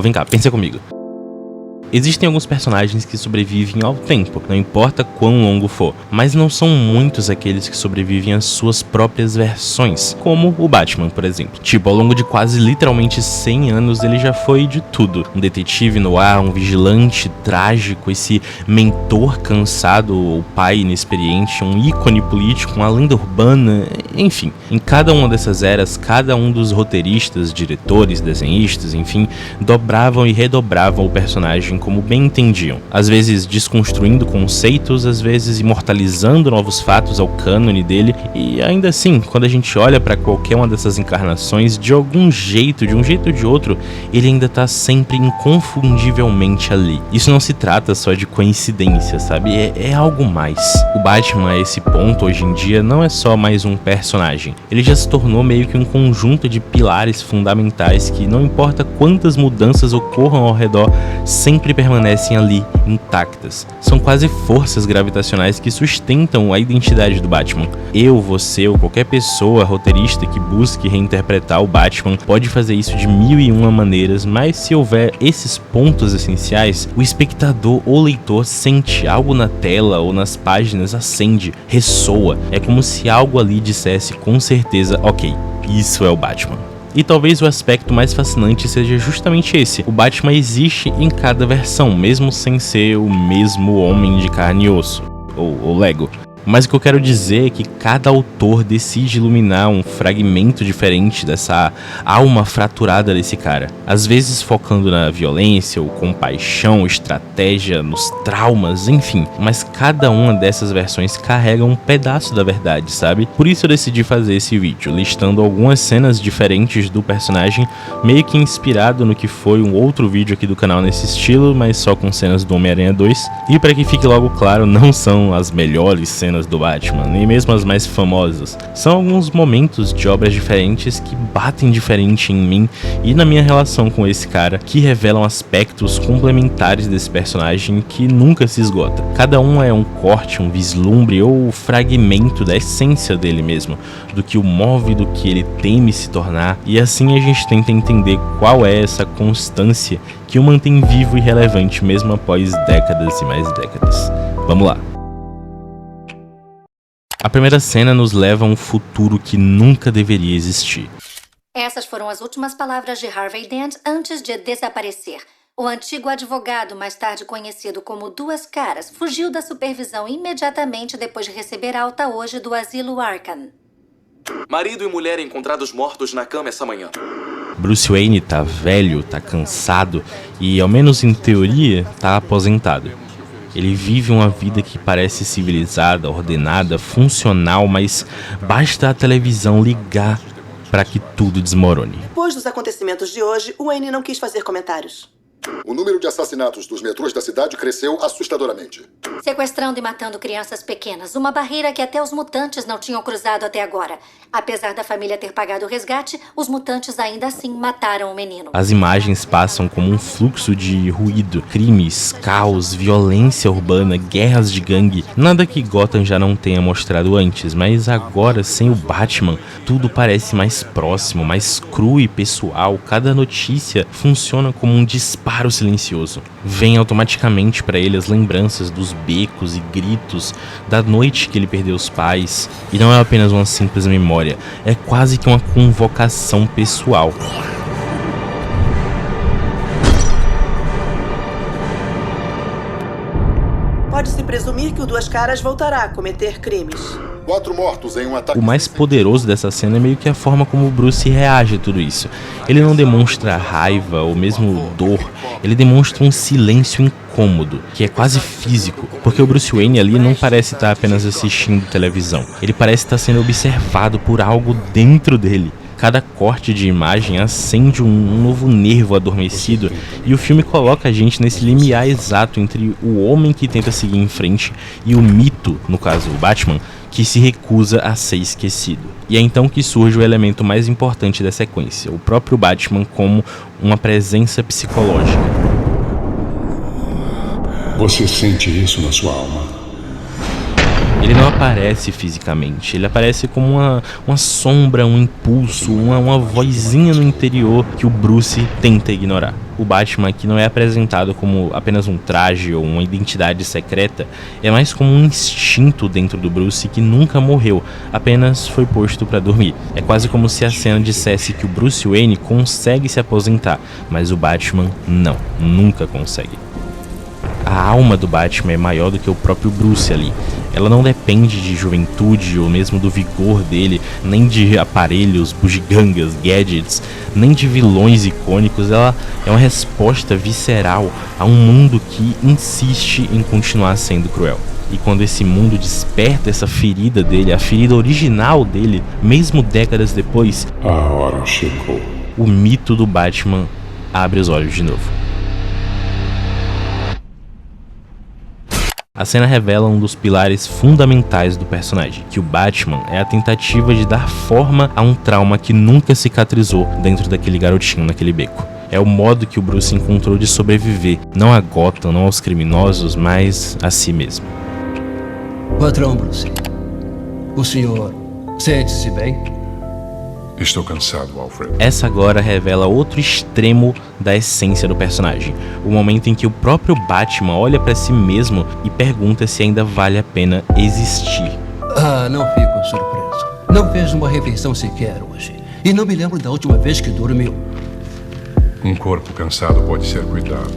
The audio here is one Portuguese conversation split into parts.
vem cá, pensa comigo. Existem alguns personagens que sobrevivem ao tempo, não importa quão longo for, mas não são muitos aqueles que sobrevivem às suas próprias versões, como o Batman, por exemplo. Tipo, ao longo de quase literalmente 100 anos, ele já foi de tudo. Um detetive no ar, um vigilante trágico, esse mentor cansado, o pai inexperiente, um ícone político, uma lenda urbana, enfim. Em cada uma dessas eras, cada um dos roteiristas, diretores, desenhistas, enfim, dobravam e redobravam o personagem como bem entendiam, às vezes desconstruindo conceitos, às vezes imortalizando novos fatos ao cânone dele, e ainda assim, quando a gente olha para qualquer uma dessas encarnações, de algum jeito, de um jeito ou de outro, ele ainda tá sempre inconfundivelmente ali. Isso não se trata só de coincidência, sabe? É algo mais. O Batman, a esse ponto, hoje em dia, não é só mais um personagem. Ele já se tornou meio que um conjunto de pilares fundamentais que, não importa quantas mudanças ocorram ao redor, sempre permanecem ali, intactas. São quase forças gravitacionais que sustentam a identidade do Batman. Eu, você ou qualquer pessoa roteirista que busque reinterpretar o Batman pode fazer isso de 1001 maneiras, mas se houver esses pontos essenciais, o espectador ou leitor sente algo na tela ou nas páginas, acende, ressoa. É como se algo ali dissesse com certeza, ok, isso é o Batman. E talvez o aspecto mais fascinante seja justamente esse. O Batman existe em cada versão, mesmo sem ser o mesmo homem de carne e osso, ou Lego. Mas o que eu quero dizer é que cada autor decide iluminar um fragmento diferente dessa alma fraturada desse cara. Às vezes focando na violência, ou compaixão, estratégia, nos traumas, enfim. Mas cada uma dessas versões carrega um pedaço da verdade, sabe? Por isso eu decidi fazer esse vídeo, listando algumas cenas diferentes do personagem, meio que inspirado no que foi um outro vídeo aqui do canal nesse estilo, mas só com cenas do Homem-Aranha 2. E para que fique logo claro, não são as melhores cenas do Batman, nem mesmo as mais famosas. São alguns momentos de obras diferentes que batem diferente em mim e na minha relação com esse cara, que revelam aspectos complementares desse personagem que nunca se esgota. Cada um é um corte, um vislumbre ou fragmento da essência dele mesmo, do que o move, do que ele teme se tornar, e assim a gente tenta entender qual é essa constância que o mantém vivo e relevante mesmo após décadas e mais décadas. Vamos lá. A primeira cena nos leva a um futuro que nunca deveria existir. Essas foram as últimas palavras de Harvey Dent antes de desaparecer. O antigo advogado, mais tarde conhecido como Duas Caras, fugiu da supervisão imediatamente depois de receber alta hoje do asilo Arkham. Marido e mulher encontrados mortos na cama essa manhã. Bruce Wayne tá velho, tá cansado e, ao menos em teoria, tá aposentado. Ele vive uma vida que parece civilizada, ordenada, funcional, mas basta a televisão ligar para que tudo desmorone. Depois dos acontecimentos de hoje, Wayne não quis fazer comentários. O número de assassinatos dos metrôs da cidade cresceu assustadoramente. Sequestrando e matando crianças pequenas, uma barreira que até os mutantes não tinham cruzado até agora. Apesar da família ter pagado o resgate, os mutantes ainda assim mataram o menino. As imagens passam como um fluxo de ruído, crimes, caos, violência urbana, guerras de gangue. Nada que Gotham já não tenha mostrado antes, mas agora, sem o Batman, tudo parece mais próximo, mais cru e pessoal. Cada notícia funciona como um disparo silencioso. Vem automaticamente para ele as lembranças dos becos e gritos da noite que ele perdeu os pais. E não é apenas uma simples memória, é quase que uma convocação pessoal. Pode-se presumir que o Duas Caras voltará a cometer crimes. 4 mortos em um ataque. O mais poderoso dessa cena é meio que a forma como o Bruce reage a tudo isso. Ele não demonstra raiva ou mesmo dor, ele demonstra um silêncio incômodo, que é quase físico, porque o Bruce Wayne ali não parece estar apenas assistindo televisão, ele parece estar sendo observado por algo dentro dele. Cada corte de imagem acende um novo nervo adormecido e o filme coloca a gente nesse limiar exato entre o homem que tenta seguir em frente e o mito, no caso o Batman, que se recusa a ser esquecido. E é então que surge o elemento mais importante da sequência, o próprio Batman como uma presença psicológica. Você sente isso na sua alma? Ele não aparece fisicamente, ele aparece como uma sombra, um impulso, uma vozinha no interior que o Bruce tenta ignorar. O Batman aqui não é apresentado como apenas um traje ou uma identidade secreta, é mais como um instinto dentro do Bruce que nunca morreu, apenas foi posto para dormir. É quase como se a cena dissesse que o Bruce Wayne consegue se aposentar, mas o Batman não, nunca consegue. A alma do Batman é maior do que o próprio Bruce ali. Ela não depende de juventude ou mesmo do vigor dele, nem de aparelhos, bugigangas, gadgets, nem de vilões icônicos. Ela é uma resposta visceral a um mundo que insiste em continuar sendo cruel. E quando esse mundo desperta essa ferida dele, a ferida original dele, mesmo décadas depois, a hora chegou. O mito do Batman abre os olhos de novo. A cena revela um dos pilares fundamentais do personagem, que o Batman é a tentativa de dar forma a um trauma que nunca cicatrizou dentro daquele garotinho naquele beco. É o modo que o Bruce encontrou de sobreviver, não a Gotham, não aos criminosos, mas a si mesmo. Patrão Bruce, o senhor sente-se bem? Estou cansado, Alfred. Essa agora revela outro extremo da essência do personagem. O momento em que o próprio Batman olha pra si mesmo e pergunta se ainda vale a pena existir. Não fico surpreso. Não fez uma refeição sequer hoje. E não me lembro da última vez que dormiu. Um corpo cansado pode ser cuidado,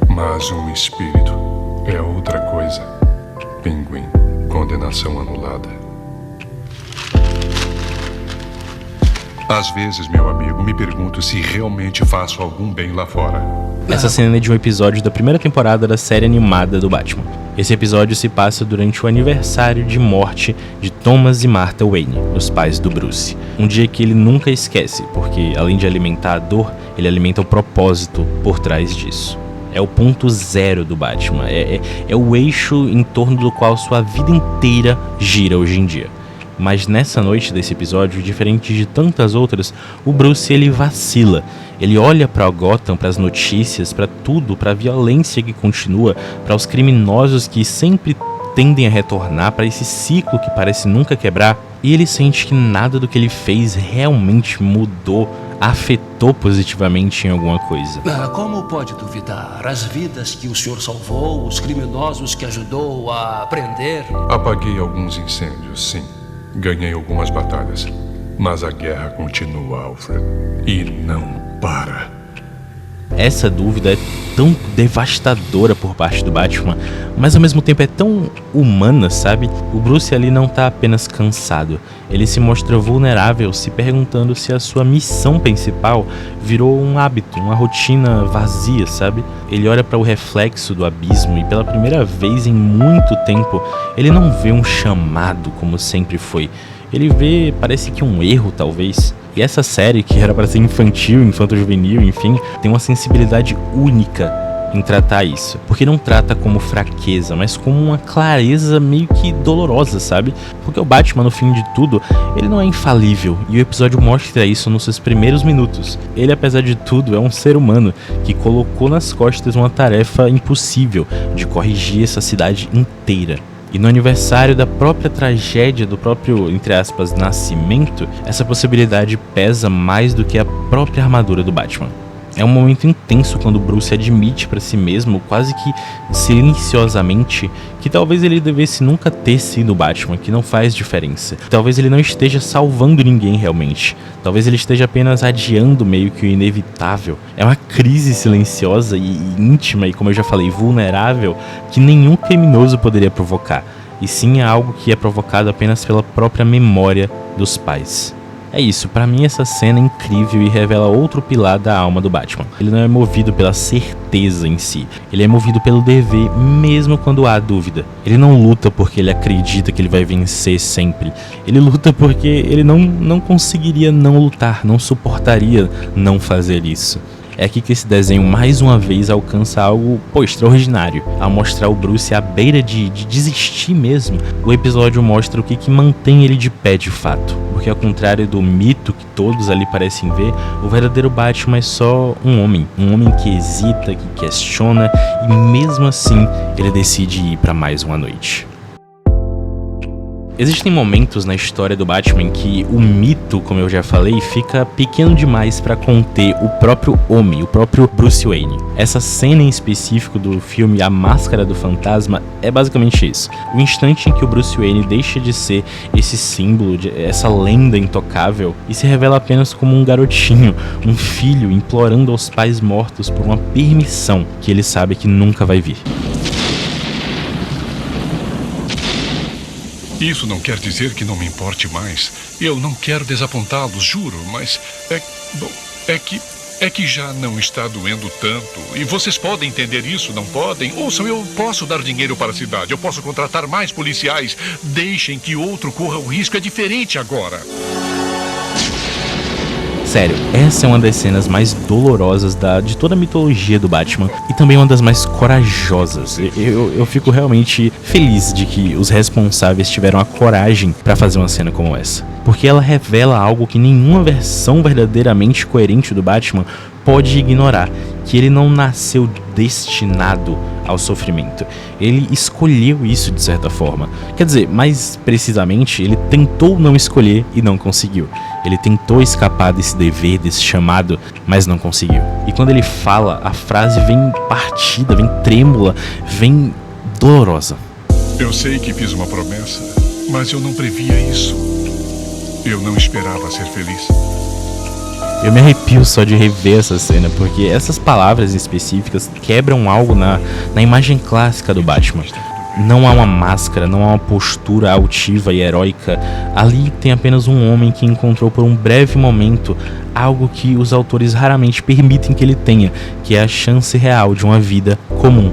mas um espírito é outra coisa. Pinguim, condenação anulada. Às vezes, meu amigo, me pergunto se realmente faço algum bem lá fora. Essa cena é de um episódio da primeira temporada da série animada do Batman. Esse episódio se passa durante o aniversário de morte de Thomas e Martha Wayne, os pais do Bruce. Um dia que ele nunca esquece, porque além de alimentar a dor, ele alimenta o propósito por trás disso. É o ponto zero do Batman, é o eixo em torno do qual sua vida inteira gira hoje em dia. Mas nessa noite desse episódio, diferente de tantas outras, o Bruce ele vacila. Ele olha para Gotham, para as notícias, para tudo, para a violência que continua, para os criminosos que sempre tendem a retornar, para esse ciclo que parece nunca quebrar. E ele sente que nada do que ele fez realmente mudou, afetou positivamente em alguma coisa. Como pode duvidar? As vidas que o senhor salvou, os criminosos que ajudou a prender... Apaguei alguns incêndios, sim. Ganhei algumas batalhas, mas a guerra continua, Alfred, e não para. Essa dúvida é tão devastadora por parte do Batman, mas ao mesmo tempo é tão humana, sabe? O Bruce ali não tá apenas cansado, ele se mostra vulnerável, se perguntando se a sua missão principal virou um hábito, uma rotina vazia, sabe? Ele olha para o reflexo do abismo e pela primeira vez em muito tempo, ele não vê um chamado como sempre foi. Ele vê, parece que um erro talvez. E essa série, que era para ser infantil, infanto-juvenil, enfim, tem uma sensibilidade única em tratar isso. Porque não trata como fraqueza, mas como uma clareza meio que dolorosa, sabe? Porque o Batman, no fim de tudo, ele não é infalível. E o episódio mostra isso nos seus primeiros minutos. Ele, apesar de tudo, é um ser humano que colocou nas costas uma tarefa impossível de corrigir essa cidade inteira. E no aniversário da própria tragédia, do próprio, entre aspas, nascimento, essa possibilidade pesa mais do que a própria armadura do Batman. É um momento intenso quando Bruce admite para si mesmo, quase que silenciosamente, que talvez ele devesse nunca ter sido o Batman, que não faz diferença. Talvez ele não esteja salvando ninguém realmente. Talvez ele esteja apenas adiando meio que o inevitável. É uma crise silenciosa e íntima e, como eu já falei, vulnerável, que nenhum criminoso poderia provocar. E sim é algo que é provocado apenas pela própria memória dos pais. É isso, pra mim essa cena é incrível e revela outro pilar da alma do Batman. Ele não é movido pela certeza em si, ele é movido pelo dever mesmo quando há dúvida. Ele não luta porque ele acredita que ele vai vencer sempre, ele luta porque ele não conseguiria não lutar, não suportaria não fazer isso. É aqui que esse desenho mais uma vez alcança algo, extraordinário. Ao mostrar o Bruce à beira de desistir mesmo, o episódio mostra o que mantém ele de pé de fato. Porque ao contrário do mito que todos ali parecem ver, o verdadeiro Batman é só um homem que hesita, que questiona e mesmo assim ele decide ir para mais uma noite. Existem momentos na história do Batman que o mito, como eu já falei, fica pequeno demais para conter o próprio homem, o próprio Bruce Wayne. Essa cena em específico do filme A Máscara do Fantasma é basicamente isso. O instante em que o Bruce Wayne deixa de ser esse símbolo, essa lenda intocável, e se revela apenas como um garotinho, um filho implorando aos pais mortos por uma permissão que ele sabe que nunca vai vir. Isso não quer dizer que não me importe mais. Eu não quero desapontá-los, juro, mas é que já não está doendo tanto. E vocês podem entender isso, não podem? Ouçam, eu posso dar dinheiro para a cidade, eu posso contratar mais policiais. Deixem que outro corra o risco, é diferente agora. Sério, essa é uma das cenas mais dolorosas de toda a mitologia do Batman e também uma das mais corajosas. Eu fico realmente feliz de que os responsáveis tiveram a coragem para fazer uma cena como essa, porque ela revela algo que nenhuma versão verdadeiramente coerente do Batman pode ignorar, que ele não nasceu destinado ao sofrimento. Ele escolheu isso de certa forma. Quer dizer, mais precisamente, ele tentou não escolher e não conseguiu. Ele tentou escapar desse dever, desse chamado, mas não conseguiu. E quando ele fala, a frase vem partida, vem trêmula, vem dolorosa. Eu sei que fiz uma promessa, mas eu não previa isso. Eu não esperava ser feliz. Eu me arrepio só de rever essa cena, porque essas palavras específicas quebram algo na imagem clássica do Batman. Não há uma máscara, não há uma postura altiva e heróica. Ali tem apenas um homem que encontrou por um breve momento algo que os autores raramente permitem que ele tenha, que é a chance real de uma vida comum.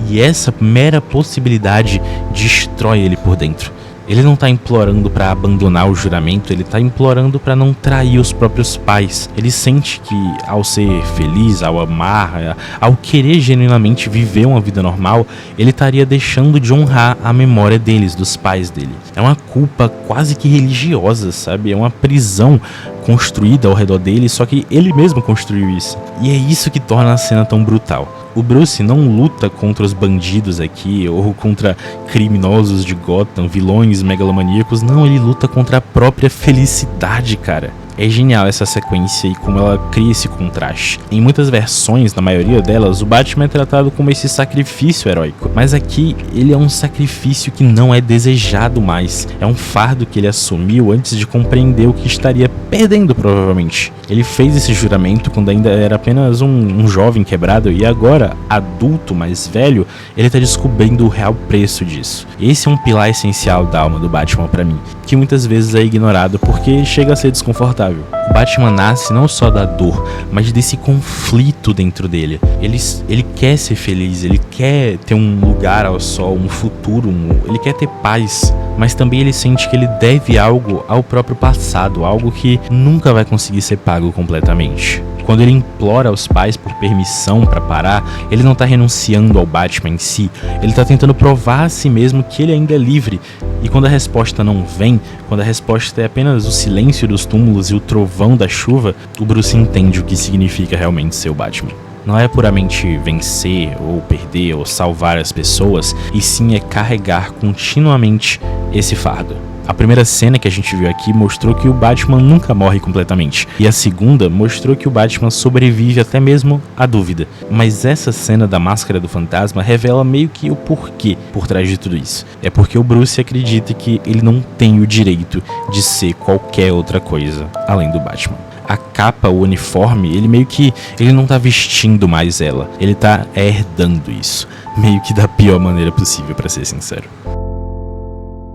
E essa mera possibilidade destrói ele por dentro. Ele não tá implorando para abandonar o juramento, ele tá implorando para não trair os próprios pais. Ele sente que ao ser feliz, ao amar, ao querer genuinamente viver uma vida normal, ele estaria deixando de honrar a memória deles, dos pais dele. É uma culpa quase que religiosa, sabe? É uma prisão construída ao redor dele, só que ele mesmo construiu isso. E é isso que torna a cena tão brutal. O Bruce não luta contra os bandidos aqui, ou contra criminosos de Gotham, vilões megalomaníacos, não, ele luta contra a própria felicidade, cara. É genial essa sequência e como ela cria esse contraste. Em muitas versões, na maioria delas, o Batman é tratado como esse sacrifício heróico. Mas aqui, ele é um sacrifício que não é desejado mais. É um fardo que ele assumiu antes de compreender o que estaria perdendo, provavelmente. Ele fez esse juramento quando ainda era apenas um jovem quebrado e agora, adulto, mais velho, ele tá descobrindo o real preço disso. Esse é um pilar essencial da alma do Batman pra mim, que muitas vezes é ignorado porque chega a ser desconfortável. O Batman nasce não só da dor, mas desse conflito dentro dele. Ele quer ser feliz, ele quer ter um lugar ao sol, um futuro, ele quer ter paz, mas também ele sente que ele deve algo ao próprio passado, algo que nunca vai conseguir ser pago completamente. Quando ele implora aos pais por permissão para parar, ele não tá renunciando ao Batman em si, ele tá tentando provar a si mesmo que ele ainda é livre. E quando a resposta não vem, quando a resposta é apenas o silêncio dos túmulos e o trovão da chuva, o Bruce entende o que significa realmente ser o Batman. Não é puramente vencer, ou perder, ou salvar as pessoas, e sim é carregar continuamente esse fardo. A primeira cena que a gente viu aqui mostrou que o Batman nunca morre completamente. E a segunda mostrou que o Batman sobrevive até mesmo à dúvida. Mas essa cena da Máscara do Fantasma revela meio que o porquê por trás de tudo isso. É porque o Bruce acredita que ele não tem o direito de ser qualquer outra coisa além do Batman. A capa, o uniforme, ele não tá vestindo mais ela. Ele tá herdando isso. Meio que da pior maneira possível, pra ser sincero.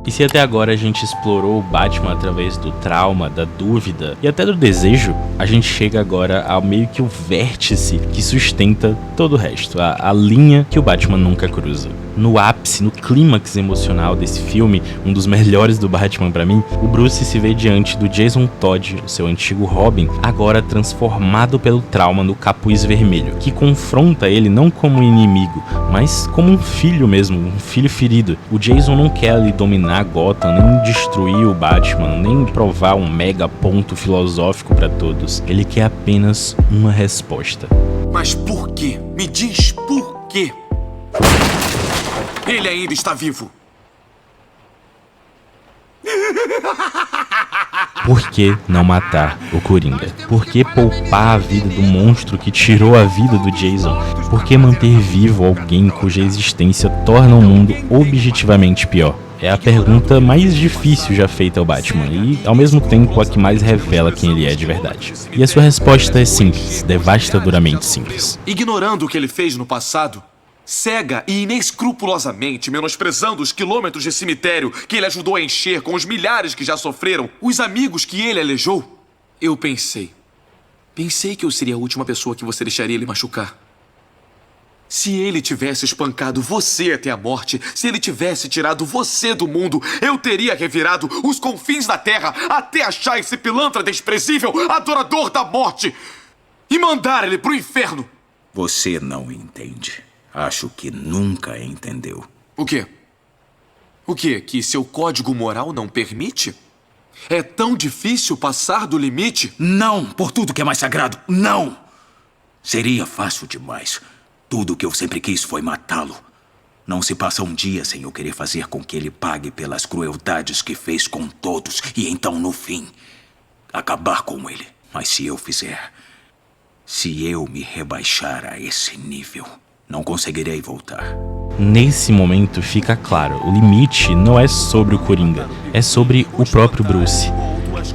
E se até agora a gente explorou o Batman através do trauma, da dúvida e até do desejo, a gente chega agora ao meio que o vértice que sustenta todo o resto, a linha que o Batman nunca cruza. No ápice, no clímax emocional desse filme, um dos melhores do Batman pra mim, o Bruce se vê diante do Jason Todd, seu antigo Robin, agora transformado pelo trauma no Capuz Vermelho, que confronta ele não como um inimigo, mas como um filho mesmo, um filho ferido. O Jason não quer ali dominar Gotham, nem destruir o Batman, nem provar um mega ponto filosófico pra todos. Ele quer apenas uma resposta. Mas por quê? Me diz por quê? Ele ainda está vivo. Por que não matar o Coringa? Por que poupar a vida do monstro que tirou a vida do Jason? Por que manter vivo alguém cuja existência torna o mundo objetivamente pior? É a pergunta mais difícil já feita ao Batman e, ao mesmo tempo, a que mais revela quem ele é de verdade. E a sua resposta é simples, devastadoramente simples. Ignorando o que ele fez no passado, cega e inescrupulosamente menosprezando os quilômetros de cemitério que ele ajudou a encher com os milhares que já sofreram, os amigos que ele alejou, eu pensei que eu seria a última pessoa que você deixaria ele machucar. Se ele tivesse espancado você até a morte, se ele tivesse tirado você do mundo, eu teria revirado os confins da terra até achar esse pilantra desprezível, adorador da morte, e mandar ele pro inferno. Você não entende. Acho que nunca entendeu. O quê? O quê? Que seu código moral não permite? É tão difícil passar do limite? Não, por tudo que é mais sagrado, não! Seria fácil demais. Tudo o que eu sempre quis foi matá-lo. Não se passa um dia sem eu querer fazer com que ele pague pelas crueldades que fez com todos e então, no fim, acabar com ele. Mas se eu fizer, se eu me rebaixar a esse nível, não conseguirei voltar. Nesse momento fica claro, o limite não é sobre o Coringa, é sobre o próprio Bruce.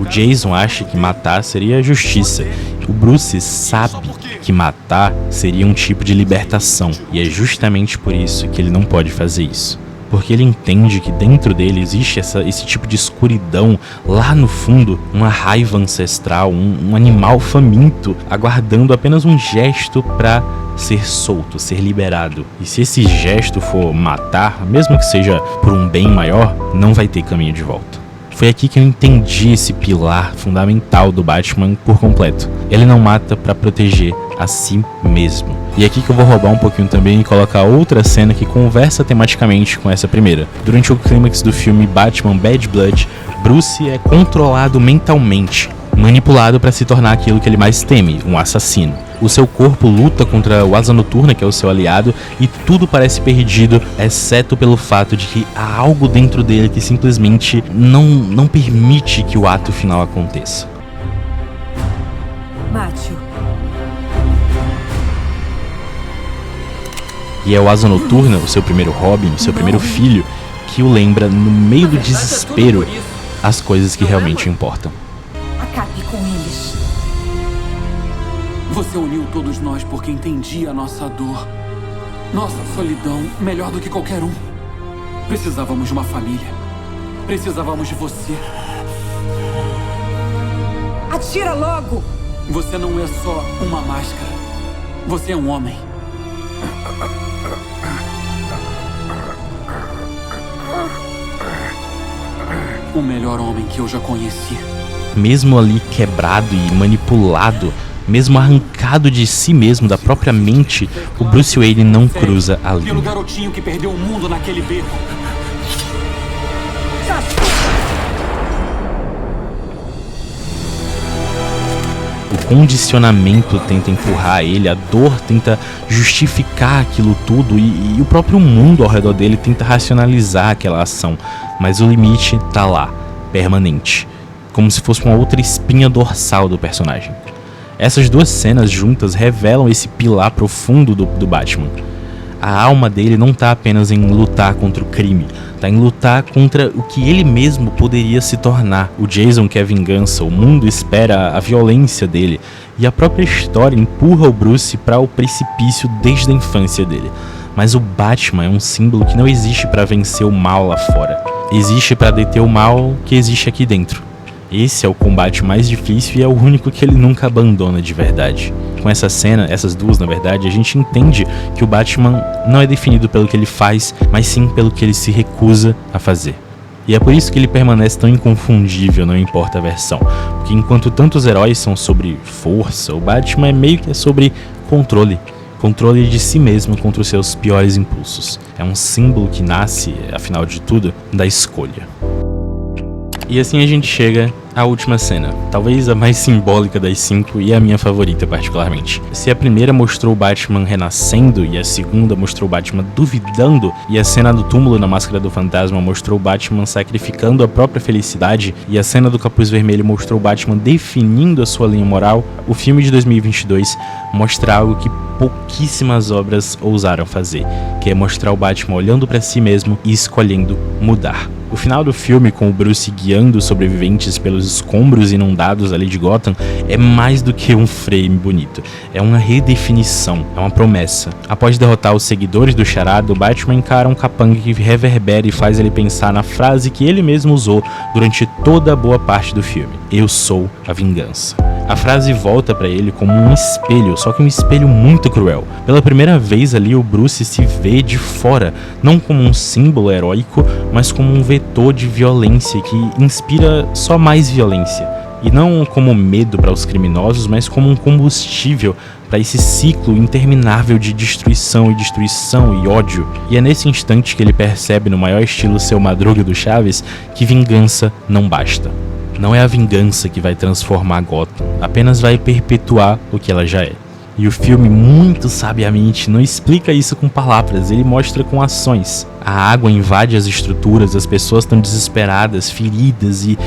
O Jason acha que matar seria justiça. O Bruce sabe que matar seria um tipo de libertação. E é justamente por isso que ele não pode fazer isso. Porque ele entende que dentro dele existe esse tipo de escuridão, lá no fundo, uma raiva ancestral, um animal faminto, aguardando apenas um gesto para ser solto, ser liberado. E se esse gesto for matar, mesmo que seja por um bem maior, não vai ter caminho de volta. Foi aqui que eu entendi esse pilar fundamental do Batman por completo. Ele não mata para proteger a si mesmo. E é aqui que eu vou roubar um pouquinho também e colocar outra cena que conversa tematicamente com essa primeira. Durante o clímax do filme Batman Bad Blood, Bruce é controlado mentalmente, manipulado para se tornar aquilo que ele mais teme, um assassino. O seu corpo luta contra o Asa Noturna, que é o seu aliado, e tudo parece perdido, exceto pelo fato de que há algo dentro dele que simplesmente não permite que o ato final aconteça. Mate-o. E é o Asa Noturna, o seu primeiro Robin, o seu primeiro filho, que o lembra, no meio do desespero, as coisas que realmente importam. Acabe com eles. Você uniu todos nós porque entendia a nossa dor, nossa solidão, melhor do que qualquer um. Precisávamos de uma família. Precisávamos de você. Atira logo! Você não é só uma máscara. Você é um homem. O melhor homem que eu já conheci. Mesmo ali quebrado e manipulado, mesmo arrancado de si mesmo, da própria mente, o Bruce Wayne não cruza a linha. Pelo garotinho que perdeu o mundo naquele beco. O condicionamento tenta empurrar ele, a dor tenta justificar aquilo tudo e o próprio mundo ao redor dele tenta racionalizar aquela ação. Mas o limite tá lá, permanente, como se fosse uma outra espinha dorsal do personagem. Essas duas cenas juntas revelam esse pilar profundo do Batman. A alma dele não tá apenas em lutar contra o crime, tá em lutar contra o que ele mesmo poderia se tornar. O Jason quer vingança, o mundo espera a violência dele, e a própria história empurra o Bruce para o precipício desde a infância dele. Mas o Batman é um símbolo que não existe para vencer o mal lá fora, existe para deter o mal que existe aqui dentro. Esse é o combate mais difícil e é o único que ele nunca abandona de verdade. Com essa cena, essas duas na verdade, a gente entende que o Batman não é definido pelo que ele faz, mas sim pelo que ele se recusa a fazer. E é por isso que ele permanece tão inconfundível, não importa a versão. Porque enquanto tantos heróis são sobre força, o Batman é meio que sobre controle. Controle de si mesmo contra os seus piores impulsos. É um símbolo que nasce, afinal de tudo, da escolha. E assim a gente chega A última cena, talvez a mais simbólica das 5 e a minha favorita particularmente. Se a primeira mostrou o Batman renascendo e a segunda mostrou o Batman duvidando, e a cena do túmulo na Máscara do Fantasma mostrou o Batman sacrificando a própria felicidade, e a cena do Capuz Vermelho mostrou o Batman definindo a sua linha moral, o filme de 2022 mostra algo que pouquíssimas obras ousaram fazer, que é mostrar o Batman olhando para si mesmo e escolhendo mudar. O final do filme, com o Bruce guiando os sobreviventes pelos escombros inundados ali de Gotham, é mais do que um frame bonito. É uma redefinição, é uma promessa. Após derrotar os seguidores do Charada, o Batman encara um capanga que reverbera e faz ele pensar na frase que ele mesmo usou durante toda a boa parte do filme: eu sou a vingança. A frase volta pra ele como um espelho, só que um espelho muito cruel. Pela primeira vez ali, o Bruce se vê de fora, não como um símbolo heróico, mas como um vetor de violência que inspira só mais violência. E não como medo para os criminosos, mas como um combustível para esse ciclo interminável de destruição e ódio. E é nesse instante que ele percebe, no maior estilo Seu Madruga do Chaves, que vingança não basta. Não é a vingança que vai transformar Gotham, apenas vai perpetuar o que ela já é. E o filme, muito sabiamente, não explica isso com palavras, ele mostra com ações. A água invade as estruturas, as pessoas estão desesperadas, feridas e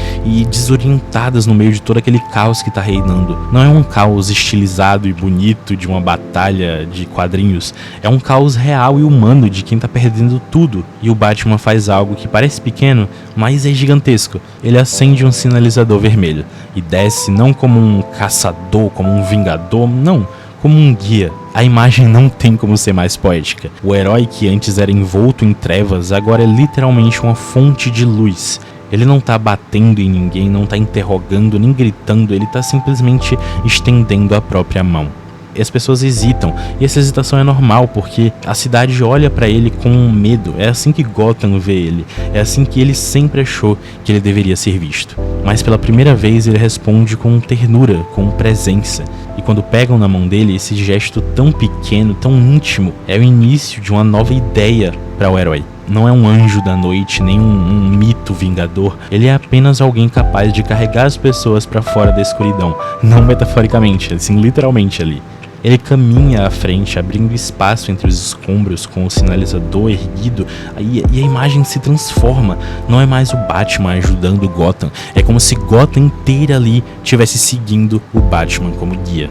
desorientadas no meio de todo aquele caos que está reinando. Não é um caos estilizado e bonito de uma batalha de quadrinhos, é um caos real e humano de quem está perdendo tudo. E o Batman faz algo que parece pequeno, mas é gigantesco. Ele acende um sinalizador vermelho e desce não como um caçador, como um vingador, não, como um guia. A imagem não tem como ser mais poética. O herói que antes era envolto em trevas agora é literalmente uma fonte de luz. Ele não tá batendo em ninguém, não tá interrogando nem gritando, ele tá simplesmente estendendo a própria mão. E as pessoas hesitam, e essa hesitação é normal, porque a cidade olha pra ele com medo. É assim que Gotham vê ele, é assim que ele sempre achou que ele deveria ser visto. Mas pela primeira vez ele responde com ternura, com presença. E quando pegam na mão dele, esse gesto tão pequeno, tão íntimo, é o início de uma nova ideia para o herói. Não é um anjo da noite, nem um mito vingador. Ele é apenas alguém capaz de carregar as pessoas para fora da escuridão. Não metaforicamente, assim, literalmente ali. Ele caminha à frente, abrindo espaço entre os escombros com o sinalizador erguido, e a imagem se transforma. Não é mais o Batman ajudando Gotham, é como se Gotham inteira ali estivesse seguindo o Batman como guia.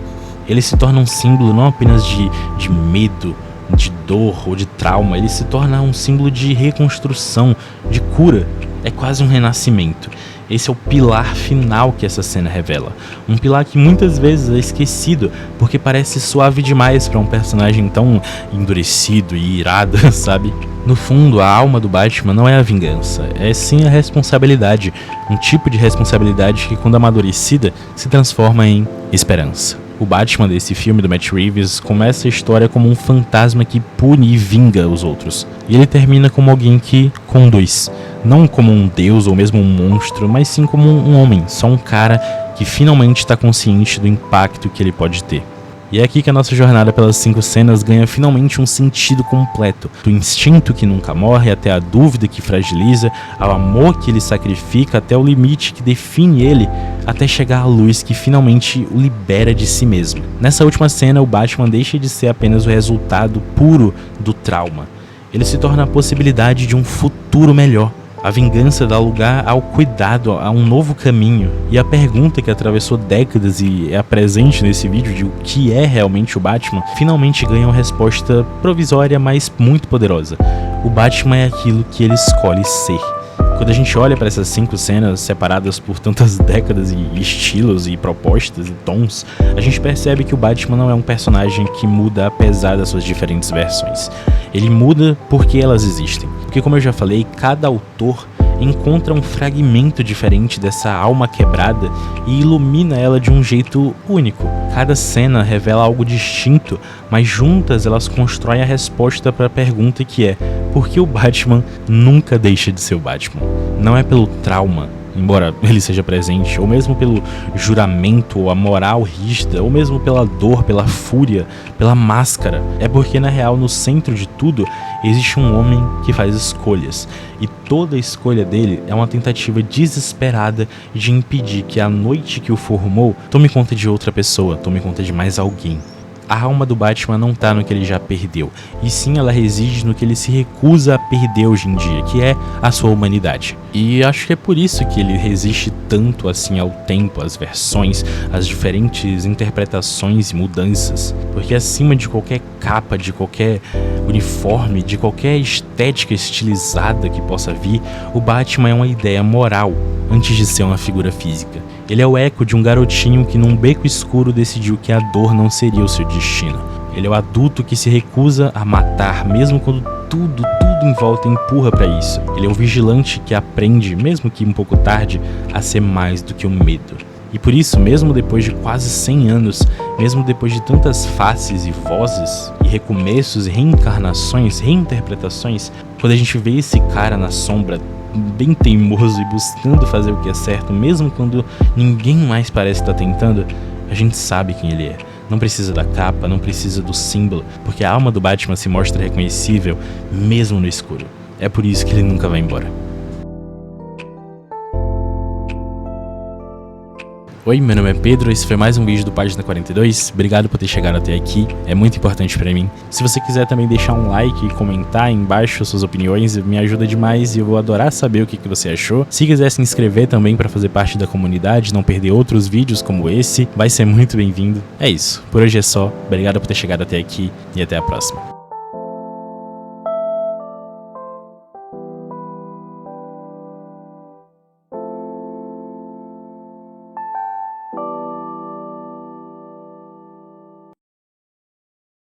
Ele se torna um símbolo não apenas de medo, de dor ou de trauma, ele se torna um símbolo de reconstrução, de cura. É quase um renascimento. Esse é o pilar final que essa cena revela. Um pilar que muitas vezes é esquecido, porque parece suave demais para um personagem tão endurecido e irado, sabe? No fundo, a alma do Batman não é a vingança, é sim a responsabilidade. Um tipo de responsabilidade que, quando amadurecida, se transforma em esperança. O Batman desse filme do Matt Reeves começa a história como um fantasma que pune e vinga os outros. E ele termina como alguém que conduz. Não como um deus ou mesmo um monstro, mas sim como um homem, só um cara que finalmente está consciente do impacto que ele pode ter. E é aqui que a nossa jornada pelas 5 cenas ganha finalmente um sentido completo. Do instinto que nunca morre, até a dúvida que fragiliza, ao amor que ele sacrifica, até o limite que define ele, até chegar à luz que finalmente o libera de si mesmo. Nessa última cena, o Batman deixa de ser apenas o resultado puro do trauma. Ele se torna a possibilidade de um futuro melhor. A vingança dá lugar ao cuidado, a um novo caminho. E a pergunta que atravessou décadas e é presente nesse vídeo de o que é realmente o Batman, finalmente ganha uma resposta provisória, mas muito poderosa. O Batman é aquilo que ele escolhe ser. Quando a gente olha para essas 5 cenas separadas por tantas décadas e estilos e propostas e tons, a gente percebe que o Batman não é um personagem que muda apesar das suas diferentes versões. Ele muda porque elas existem. Porque, como eu já falei, cada autor encontra um fragmento diferente dessa alma quebrada e ilumina ela de um jeito único. Cada cena revela algo distinto, mas juntas elas constroem a resposta para a pergunta que é: por que o Batman nunca deixa de ser o Batman? Não é pelo trauma, embora ele seja presente, ou mesmo pelo juramento, ou a moral rígida, ou mesmo pela dor, pela fúria, pela máscara. É porque na real, no centro de tudo, existe um homem que faz escolhas, e toda a escolha dele é uma tentativa desesperada de impedir que a noite que o formou tome conta de outra pessoa, tome conta de mais alguém. A alma do Batman não tá no que ele já perdeu, e sim ela reside no que ele se recusa a perder hoje em dia, que é a sua humanidade. E acho que é por isso que ele resiste tanto assim ao tempo, às versões, às diferentes interpretações e mudanças. Porque acima de qualquer capa, de qualquer uniforme, de qualquer estética estilizada que possa vir, o Batman é uma ideia moral, antes de ser uma figura física. Ele é o eco de um garotinho que num beco escuro decidiu que a dor não seria o seu destino. Ele é o adulto que se recusa a matar, mesmo quando tudo em volta empurra para isso. Ele é o vigilante que aprende, mesmo que um pouco tarde, a ser mais do que o medo. E por isso, mesmo depois de quase 100 anos, mesmo depois de tantas faces e vozes, e recomeços e reencarnações, reinterpretações, quando a gente vê esse cara na sombra, bem teimoso e buscando fazer o que é certo, mesmo quando ninguém mais parece estar tentando, a gente sabe quem ele é. Não precisa da capa, não precisa do símbolo, porque a alma do Batman se mostra reconhecível mesmo no escuro. É por isso que ele nunca vai embora. Oi, meu nome é Pedro, esse foi mais um vídeo do Página 42, obrigado por ter chegado até aqui, é muito importante pra mim. Se você quiser também deixar um like e comentar aí embaixo suas opiniões, me ajuda demais e eu vou adorar saber o que você achou. Se quiser se inscrever também pra fazer parte da comunidade, não perder outros vídeos como esse, vai ser muito bem-vindo. É isso, por hoje é só, obrigado por ter chegado até aqui e até a próxima.